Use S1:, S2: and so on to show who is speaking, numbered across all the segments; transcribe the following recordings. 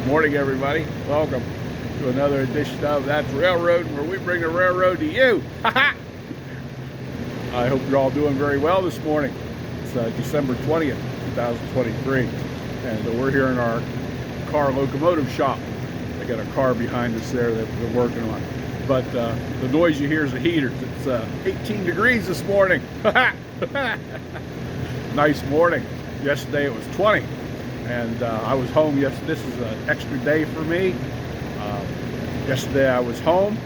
S1: Morning, everybody. Welcome to another edition of That's Railroad, where we bring the railroad to you. I hope you're all doing very well this morning. It's December 20th, 2023, and we're here in our car locomotive shop. I got a car behind us there that we're working on. But the noise you hear is the heaters. It's 18 degrees this morning. Nice morning. Yesterday it was 20. And I was home yesterday. This is an extra day for me. Yesterday I was home,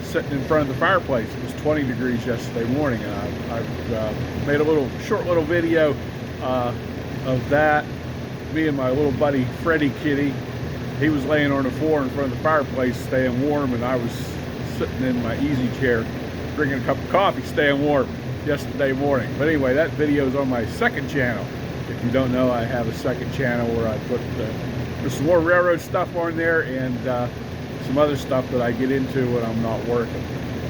S1: sitting in front of the fireplace. It was 20 degrees yesterday morning, and I made a short little video of that. Me and my little buddy Freddy kitty. He was laying on the floor in front of the fireplace, staying warm, and I was sitting in my easy chair, drinking a cup of coffee, staying warm yesterday morning. But anyway, that video is on my second channel. If you don't know, I have a second channel where I put there's some more railroad stuff on there and some other stuff that I get into when I'm not working.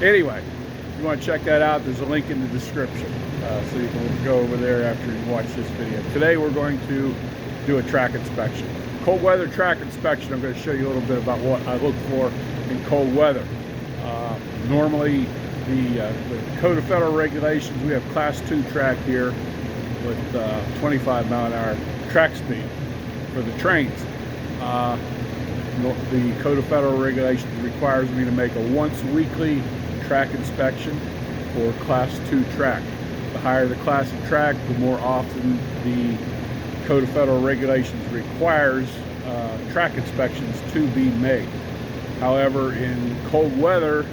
S1: Anyway, if you want to check that out, there's a link in the description, so you can go over there after you watch this video. Today we're going to do a track inspection. Cold weather track inspection. I'm going to show you a little bit about what I look for in cold weather. Normally, the Code of Federal Regulations, we have Class 2 track here with 25 mile an hour track speed for the trains. The Code of Federal Regulations requires me to make a once weekly track inspection for Class 2 track. The higher the class of track, the more often the Code of Federal Regulations requires track inspections to be made. However, in cold weather,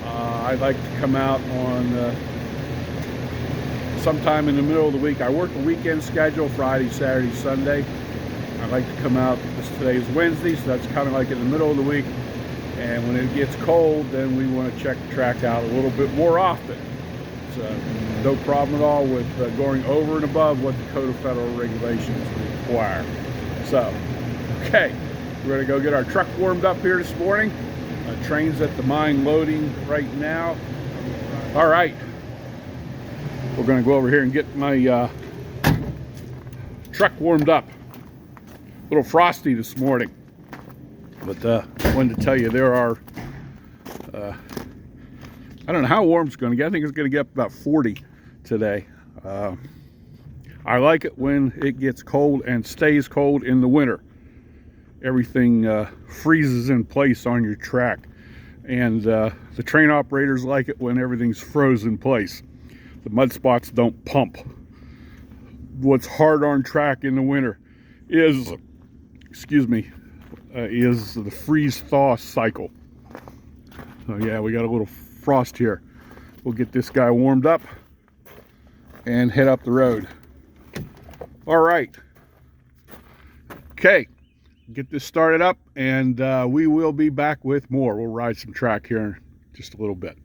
S1: I'd like to come out on sometime in the middle of the week. I work a weekend schedule, Friday, Saturday, Sunday. I like to come out, today is Wednesday, so that's kind of like in the middle of the week. And when it gets cold, then we want to check the track out a little bit more often. So no problem at all with going over and above what the Code of Federal Regulations require. So, okay, we're going to go get our truck warmed up here this morning. Train's at the mine loading right now. All right. We're going to go over here and get my truck warmed up. A little frosty this morning, but I wanted to tell you there are, I don't know how warm it's going to get. I think it's going to get up about 40 today. I like it when it gets cold and stays cold in the winter. Everything freezes in place on your track, and the train operators like it when everything's frozen in place. The mud spots don't pump. What's hard on track in the winter is, is the freeze-thaw cycle. So yeah, we got a little frost here. We'll get this guy warmed up and head up the road. All right. Okay, get this started up, and we will be back with more. We'll ride some track here in just a little bit.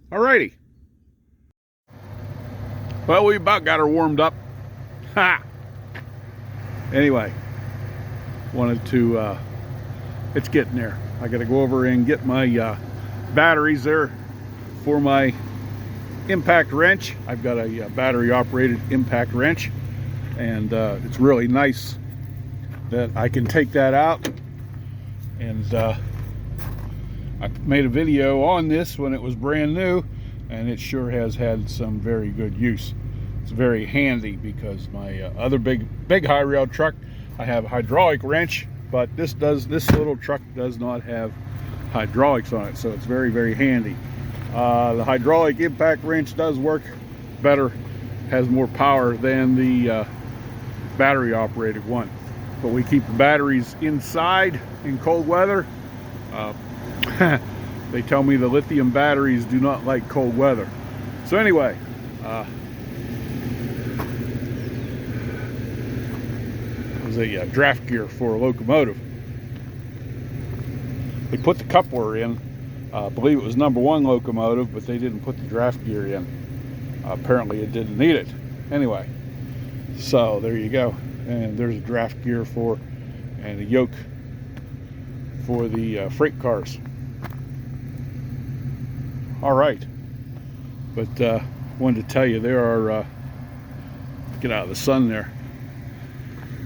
S1: All righty. Well, we about got her warmed up. Ha! Anyway, wanted to, it's getting there. I got to go over and get my batteries there for my impact wrench. I've got a battery operated impact wrench, and it's really nice that I can take that out. And I made a video on this when it was brand new, and it sure has had some very good use. It's very handy because my other big high rail truck, I have a hydraulic wrench, but this little truck does not have hydraulics on it, so it's very, very handy. The hydraulic impact wrench does work better, has more power than the battery operated one, but we keep the batteries inside in cold weather. They tell me the lithium batteries do not like cold weather. So anyway, there's a draft gear for a locomotive. They put the coupler in. I believe it was #1 locomotive, but they didn't put the draft gear in. Apparently it didn't need it. Anyway, so there you go. And there's a draft gear and a yoke for the freight cars. All right, but wanted to tell you there are get out of the sun there.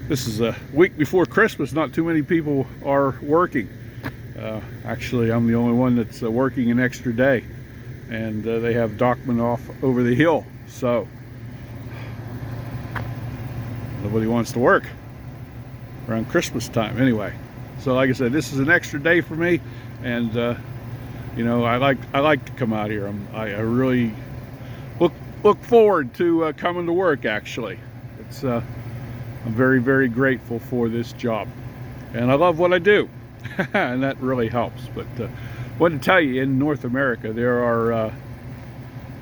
S1: This is a week before Christmas. Not too many people are working. Actually, I'm the only one that's working an extra day, and they have dockmen off over the hill, so nobody wants to work around Christmas time anyway. So like I said, this is an extra day for me, and you know, I like to come out here. I really look forward to coming to work. Actually, it's I'm very, very grateful for this job, and I love what I do. And that really helps. But I wanted to tell you, in North America there are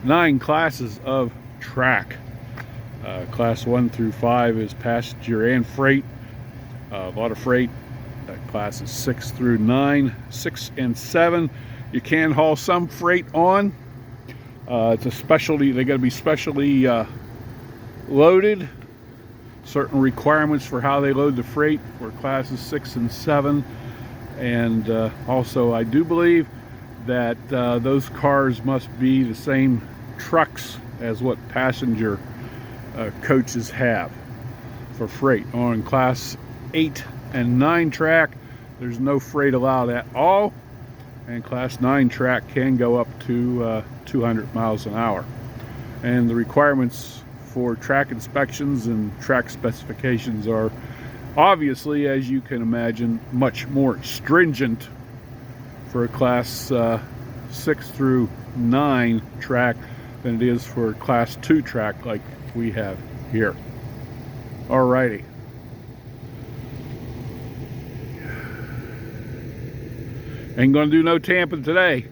S1: 9 classes of track. Class 1 through 5 is passenger and freight, a lot of freight. Classes 6 through 9, 6 and 7 you can haul some freight on. It's a specialty. They got to be specially loaded. Certain requirements for how they load the freight for classes 6 and 7. And also, I do believe that those cars must be the same trucks as what passenger coaches have for freight. On class 8 and 9 track, there's no freight allowed at all, and class 9 track can go up to 200 miles an hour. And the requirements for track inspections and track specifications are obviously, as you can imagine, much more stringent for a class 6 through 9 track than it is for class 2 track like we have here. Alrighty. Ain't gonna do no tamping today.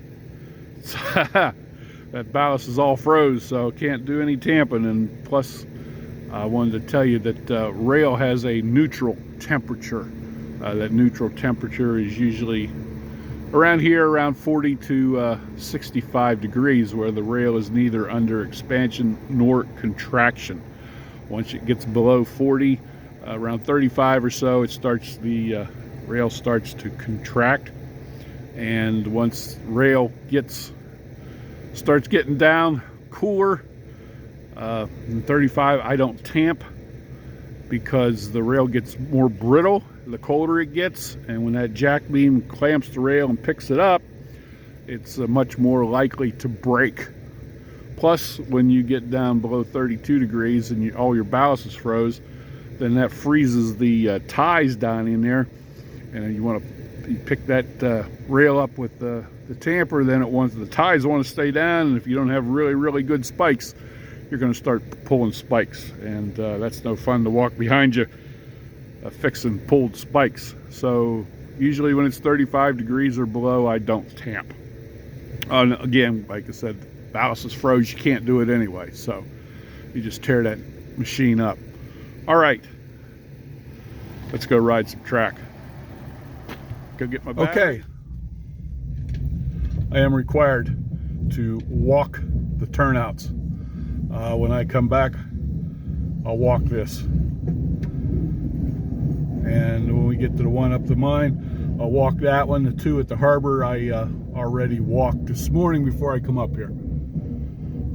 S1: That ballast is all froze, so can't do any tamping. And plus, I wanted to tell you that rail has a neutral temperature. That neutral temperature is usually around here, around 40 to 65 degrees, where the rail is neither under expansion nor contraction. Once it gets below 40, around 35 or so, it starts, the rail starts to contract. And once rail starts getting down cooler, in 35, I don't tamp, because the rail gets more brittle the colder it gets, and when that jack beam clamps the rail and picks it up, it's much more likely to break. Plus, when you get down below 32 degrees and all your ballast is froze, then that freezes the ties down in there, and you want to pick that rail up with the tamper. Then the ties want to stay down, and if you don't have really, really good spikes, you're going to start pulling spikes, and that's no fun to walk behind you fixing pulled spikes. So usually when it's 35 degrees or below, I don't tamp. Again, like I said, ballast is froze, you can't do it anyway, so you just tear that machine up. All right, let's go ride some track. Go get my bag. Okay, I am required to walk the turnouts. When I come back, I'll walk this, and when we get to the one up the mine, I'll walk that one. The 2 at the harbor, I already walked this morning before I come up here.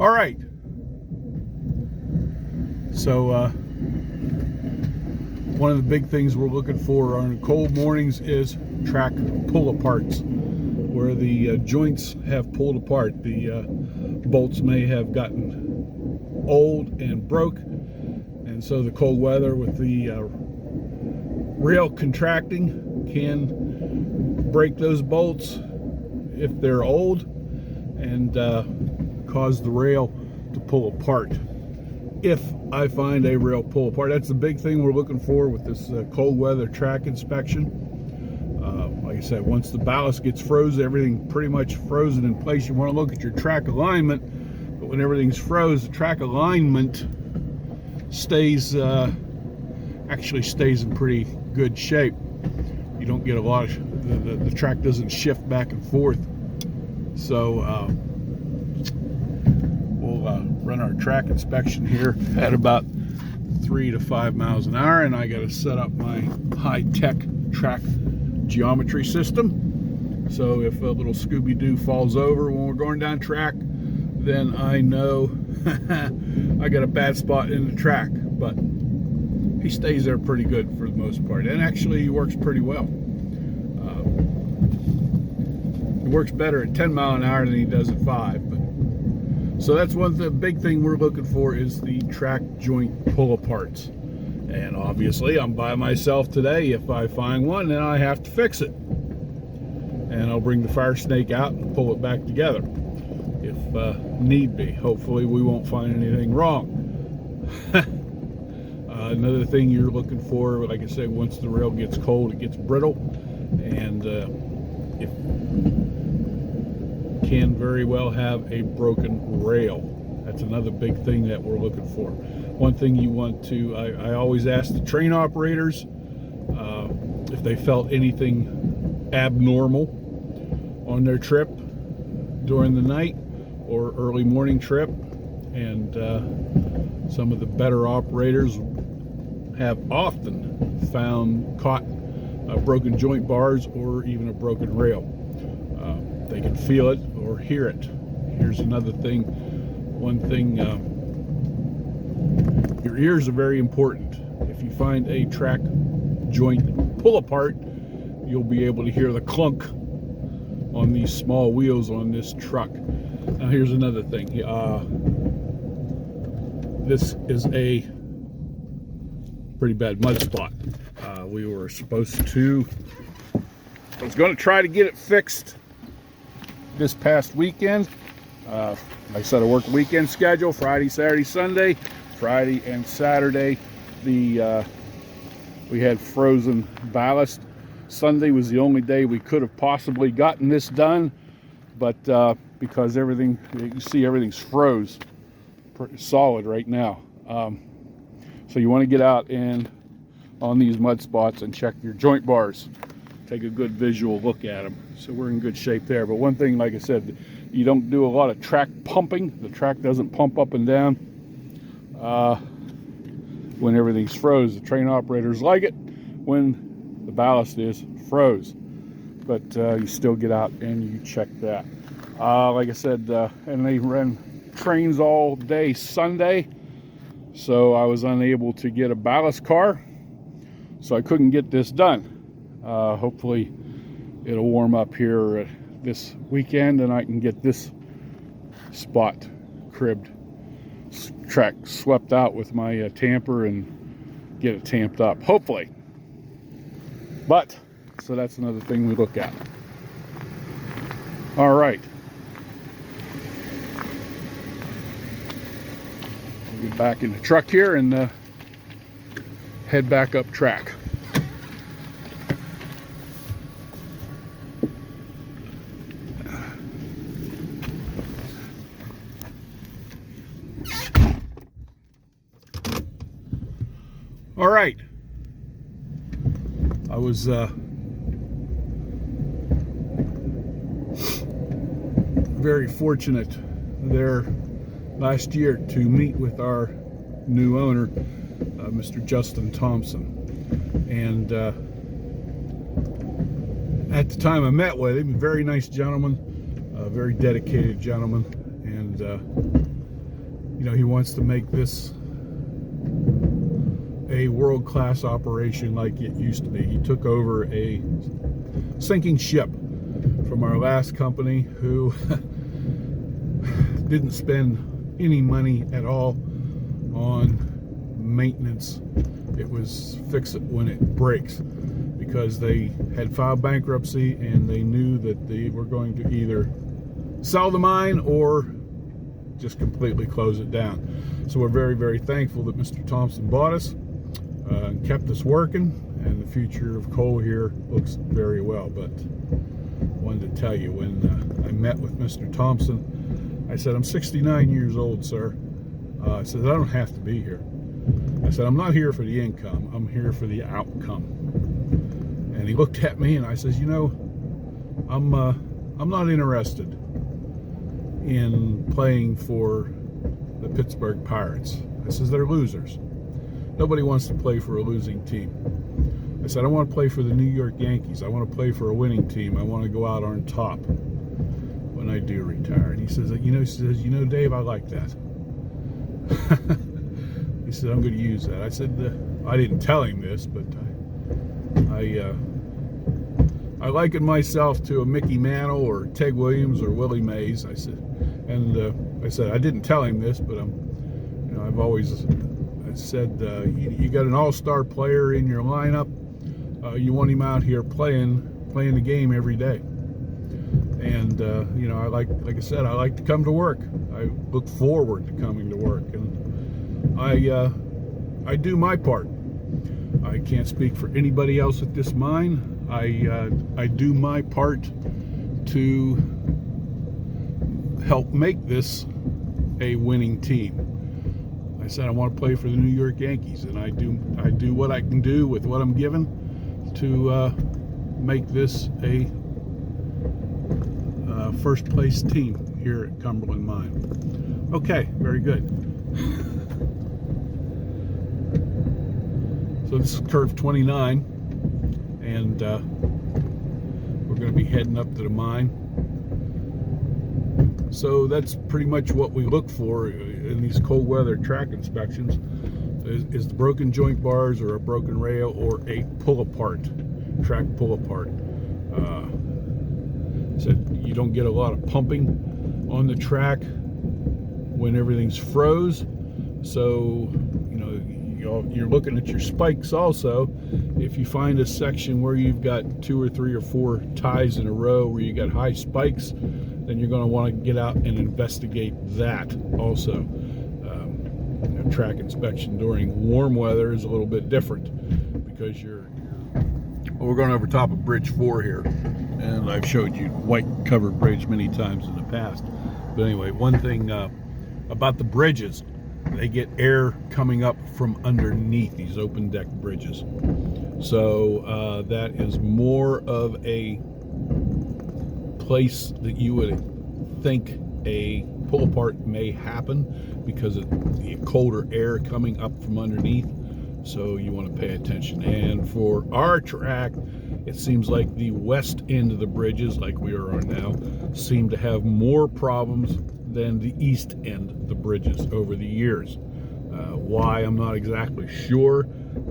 S1: All right, so one of the big things we're looking for on cold mornings is track pull-aparts, where the joints have pulled apart. The bolts may have gotten old and broke, and so the cold weather with the rail contracting can break those bolts if they're old, and cause the rail to pull apart. If I find a rail pull apart, that's the big thing we're looking for with this cold weather track inspection. Like I said, once the ballast gets frozen, everything pretty much frozen in place, you want to look at your track alignment. But when everything's froze, the track alignment actually stays in pretty good shape. You don't get a lot of, the track doesn't shift back and forth. So we'll run our track inspection here at about 3 to 5 miles an hour, and I got to set up my high-tech track geometry system. So if a little Scooby-Doo falls over when we're going down track, then I know I got a bad spot in the track. But he stays there pretty good for the most part, and actually he works pretty well. He works better at 10 mile an hour than he does at 5. But so that's the big thing we're looking for is the track joint pull aparts. And obviously I'm by myself today. If I find one, then I have to fix it. And I'll bring the fire snake out and pull it back together if need be. Hopefully we won't find anything wrong. Another thing you're looking for, like I said, once the rail gets cold, it gets brittle, and it can very well have a broken rail. That's another big thing that we're looking for. One thing you want to, I always ask the train operators if they felt anything abnormal on their trip during the night or early morning trip, and some of the better operators have often caught broken joint bars or even a broken rail. They can feel it or hear it. Here's another thing. One thing, your ears are very important. If you find a track joint pull apart, you'll be able to hear the clunk on these small wheels on this truck. Now here's another thing. This is a pretty bad mud spot. We were supposed to, I was going to try to get it fixed this past weekend. Like I said, I work weekend schedule, Friday, Saturday, Sunday. Friday and Saturday, we had frozen ballast. Sunday was the only day we could have possibly gotten this done, but because everything, you can see everything's froze pretty solid right now. So you want to get out and on these mud spots and check your joint bars. Take a good visual look at them. So we're in good shape there. But one thing, like I said, you don't do a lot of track pumping. The track doesn't pump up and down when everything's froze. The train operators like it when the ballast is froze. But you still get out and you check that. Like I said, and they ran trains all day Sunday, so I was unable to get a ballast car, so I couldn't get this done. Hopefully it'll warm up here this weekend and I can get this spot cribbed, track swept out with my tamper and get it tamped up, hopefully. But so that's another thing we look at. All right, we'll get back in the truck here and head back up track. All right, I was very fortunate there last year to meet with our new owner, Mr. Justin Thompson, and at the time I met with him, a very nice gentleman, a very dedicated gentleman, and you know, he wants to make this a world-class operation like it used to be. He took over a sinking ship from our last company who didn't spend any money at all on maintenance. It was fix it when it breaks, because they had filed bankruptcy and they knew that they were going to either sell the mine or just completely close it down. So we're very, very thankful that Mr. Thompson bought us and kept us working, and the future of coal here looks very well. But wanted to tell you, when I met with Mr. Thompson, I said, I'm 69 years old, sir. I said, I don't have to be here. I said, I'm not here for the income, I'm here for the outcome. And he looked at me and I says, you know, I'm not interested in playing for the Pittsburgh Pirates. I says, they're losers. Nobody wants to play for a losing team. I said, I want to play for the New York Yankees. I want to play for a winning team. I want to go out on top when I do retire. And he says, you know, Dave, I like that. He said, I'm going to use that. I said, I didn't tell him this, but I liken myself to a Mickey Mantle or Ted Williams or Willie Mays. I said, I didn't tell him this, but I've always said you got an all-star player in your lineup. You want him out here playing the game every day. And I like I said, I like to come to work. I look forward to coming to work, and I do my part. I can't speak for anybody else at this mine. I do my part to help make this a winning team. I said I want to play for the New York Yankees, and I do what I can do with what I'm given to make this a first place team here at Cumberland Mine. Okay, very good. So this is curve 29, and we're going to be heading up to the mine. So that's pretty much what we look for in these cold weather track inspections, is the broken joint bars or a broken rail or a pull apart, track pull apart. So you don't get a lot of pumping on the track when everything's froze. So you're looking at your spikes also. If you find a section where you've got 2 or 3 or 4 ties in a row where you got high spikes, then you're going to want to get out and investigate that also. Track inspection during warm weather is a little bit different, because we're going over top of Bridge 4 here, and I've showed you white covered bridge many times in the past. But anyway, one thing about the bridges, they get air coming up from underneath these open deck bridges. So that is more of a place that you would think a pull apart may happen, because of the colder air coming up from underneath. So you want to pay attention. And for our track, it seems like the west end of the bridges, like we are on now, seem to have more problems than the east end of the bridges over the years. Why, I'm not exactly sure.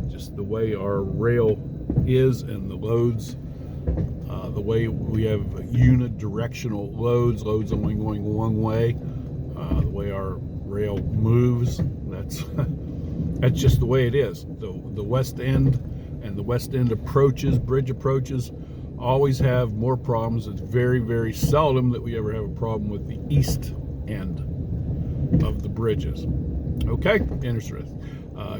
S1: Just the way our rail is and the loads, the way we have unidirectional loads only going one way, the way our rail moves, that's just the way it is. The west end and the west end approaches, bridge approaches, always have more problems. It's very, very seldom that we ever have a problem with the east end of the bridges. Okay, interesting.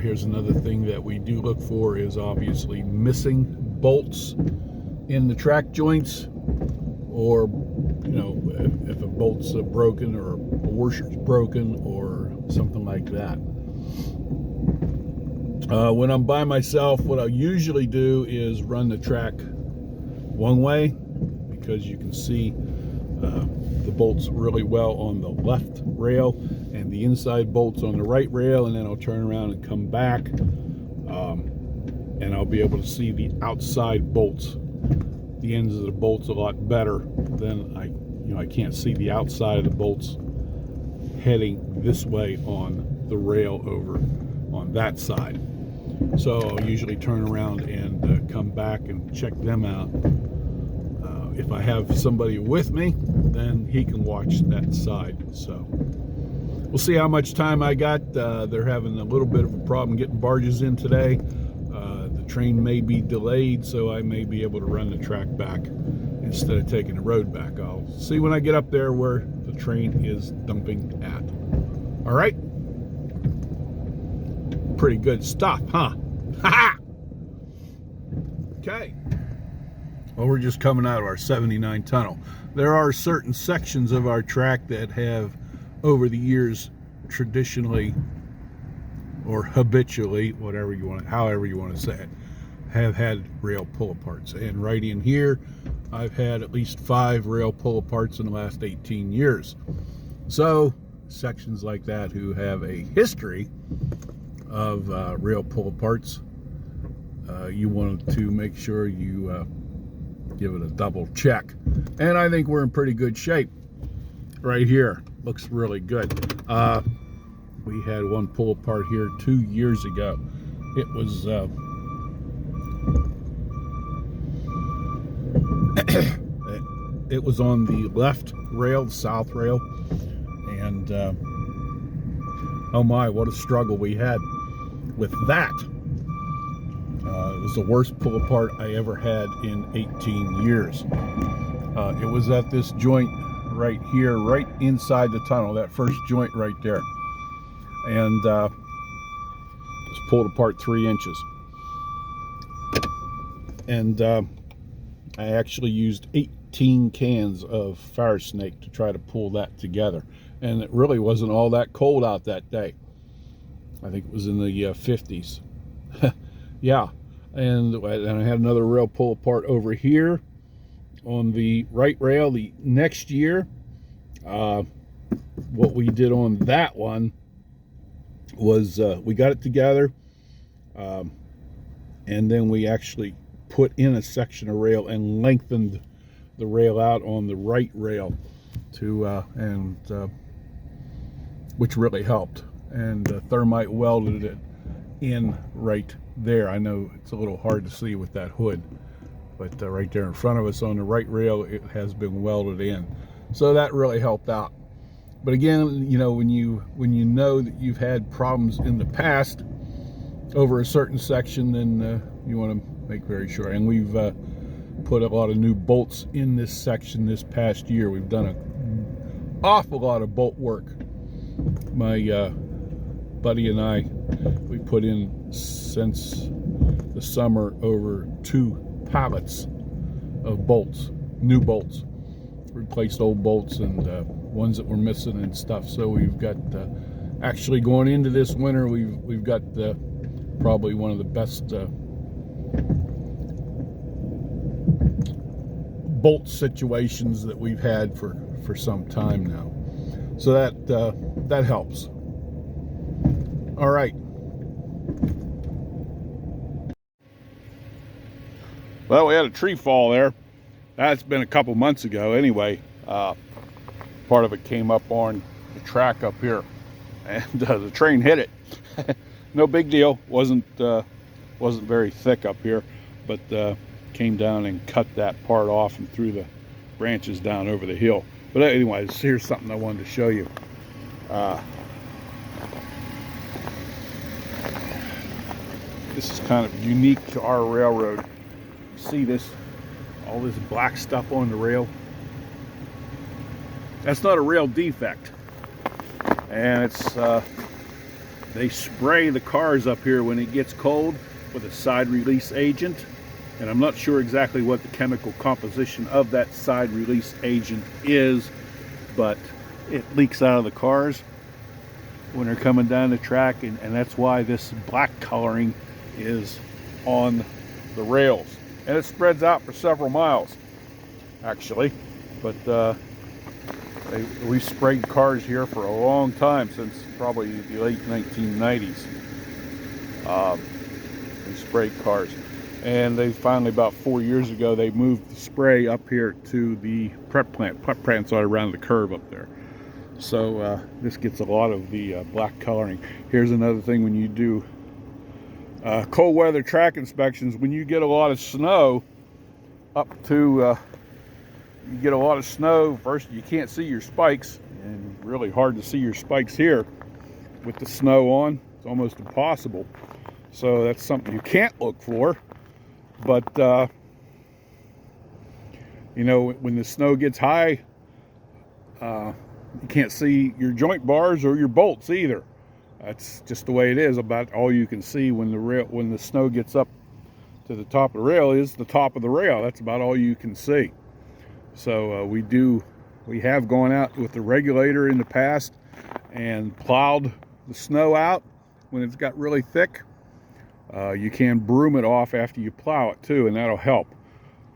S1: Here's another thing that we do look for is obviously missing bolts in the track joints, or if a bolt's broken or a washer's broken or something like that. When I'm by myself, what I usually do is run the track one way, because you can see the bolts really well on the left rail and the inside bolts on the right rail, and then I'll turn around and come back, and I'll be able to see the outside bolts, the ends of the bolts, a lot better than I can't see the outside of the bolts heading this way on the rail over on that side. So I'll usually turn around and come back and check them out. If I have somebody with me, then he can watch that side. So we'll see how much time I got. They're having a little bit of a problem getting barges in today. The train may be delayed, so I may be able to run the track back instead of taking the road back. I'll see when I get up there where the train is dumping at. All right? Pretty good stuff, huh? Ha-ha! Okay. Well, we're just coming out of our 79 tunnel. There are certain sections of our track that have, over the years, traditionally or habitually, however you want to say it, have had rail pull-aparts. And right in here, I've had at least 5 rail pull-aparts in the last 18 years. So, sections like that who have a history of rail pull-aparts, you want to make sure you give it a double check. And I think we're in pretty good shape right here. Looks really good. We had one pull apart here 2 years ago, It was it was on the left rail, the south rail, and oh my, what a struggle we had with that. It was the worst pull apart I ever had in 18 years. It was at this joint right here, right inside the tunnel, that first joint right there, and it was pulled apart 3 inches. And I actually used 18 cans of fire snake to try to pull that together, and it really wasn't all that cold out that day. I think it was in the 50s. Yeah, and I had another rail pull apart over here on the right rail. The next year, what we did on that one was we got it together, and then we actually put in a section of rail and lengthened the rail out on the right rail to which really helped, and thermite welded it in right there. I know it's a little hard to see with that hood, but right there in front of us on the right rail, it has been welded in, so that really helped out. But again, you know, when you know that you've had problems in the past over a certain section, then you want to make very sure. And we've put a lot of new bolts in this section this past year. We've done an awful lot of bolt work. My buddy and I, we put in since the summer over 2 pallets of bolts, new bolts, replaced old bolts and ones that were missing and stuff. So we've got actually going into this winter, we've got probably one of the best bolt situations that we've had for some time now. So that helps. All right. Well, we had a tree fall there. That's been a couple months ago anyway. Part of it came up on the track up here, and the train hit it. No big deal. Wasn't very thick up here, but came down and cut that part off and threw the branches down over the hill. But anyways, here's something I wanted to show you. This is kind of unique to our railroad. See this, all this black stuff on the rail? That's not a rail defect, and it's they spray the cars up here when it gets cold with a side release agent, and I'm not sure exactly what the chemical composition of that side release agent is, but it leaks out of the cars when they're coming down the track, and that's why this black coloring is on the rails, and it spreads out for several miles actually. But we sprayed cars here for a long time, since probably the late 1990s. We sprayed cars, and they finally, about 4 years ago, they moved the spray up here to the prep plant. Prep plant's right around the curve up there. So this gets a lot of the black coloring. Here's another thing: when you do cold weather track inspections, when you get a lot of snow up to you get a lot of snow, first you can't see your spikes, and really hard to see your spikes here with the snow on. It's almost impossible. So that's something you can't look for. But you know, when the snow gets high, you can't see your joint bars or your bolts either. That's just the way it is. About all you can see when the snow gets up to the top of the rail is the top of the rail. That's about all you can see. So we have gone out with the regulator in the past and plowed the snow out when it's got really thick. You can broom it off after you plow it too, and that'll help.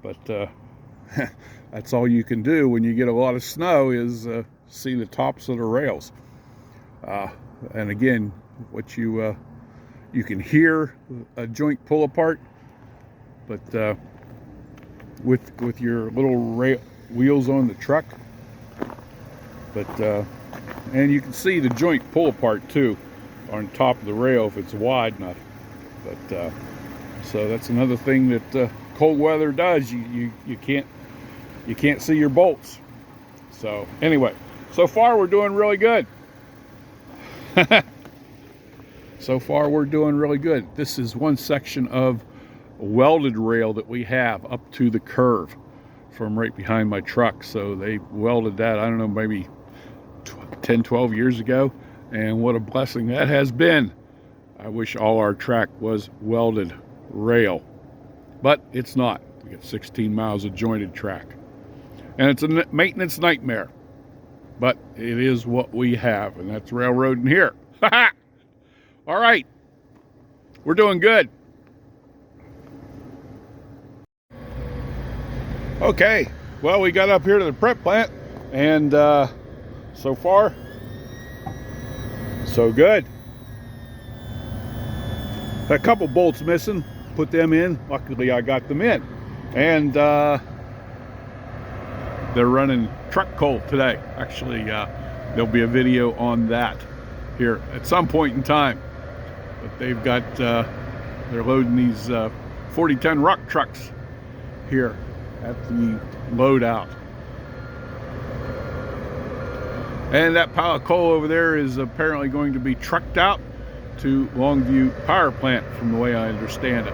S1: But that's all you can do when you get a lot of snow, is see the tops of the rails. And again, what you can hear a joint pull apart, but with your little wheels on the truck. But and you can see the joint pull apart too on top of the rail if it's wide enough. But so that's another thing that cold weather does. You can't see your bolts. So anyway, so far we're doing really good. So far we're doing really good. This is one section of welded rail that we have up to the curve from right behind my truck. So they welded that, I don't know, maybe 10, 12 years ago. And what a blessing that has been. I wish all our track was welded rail, but it's not. We got 16 miles of jointed track. And it's a maintenance nightmare, but it is what we have, and that's railroading here. All right, we're doing good. Okay, well, we got up here to the prep plant, and so far, so good. A couple bolts missing, put them in. Luckily, I got them in. And they're running truck coal today. Actually, there'll be a video on that here at some point in time. But they've got, they're loading these 40-ton rock trucks here at the loadout. And that pile of coal over there is apparently going to be trucked out to Longview Power Plant, from the way I understand it.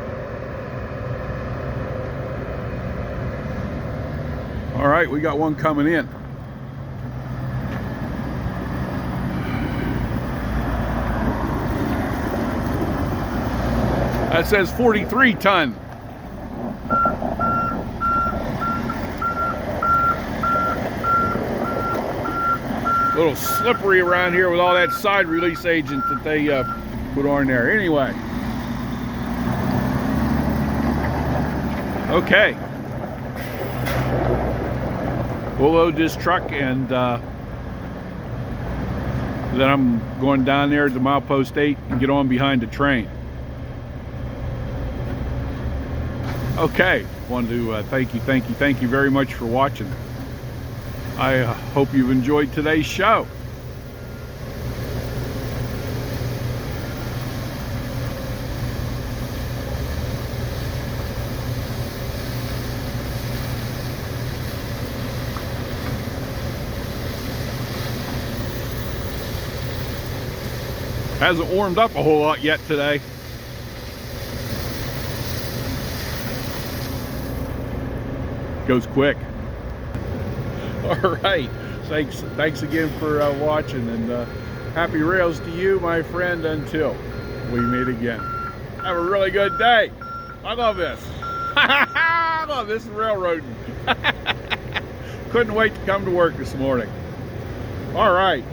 S1: All right, we got one coming in. That says 43 ton. A little slippery around here with all that side release agent that they put on there. Anyway. Okay. We'll load this truck, and then I'm going down there to milepost 8 and get on behind the train. Okay, wanted to thank you very much for watching. I hope you've enjoyed today's show. Hasn't warmed up a whole lot yet today. Goes quick. All right, thanks again for watching, and happy rails to you, my friend, until we meet again. Have a really good day. I love this. I love this railroading. Couldn't wait to come to work this morning. All right.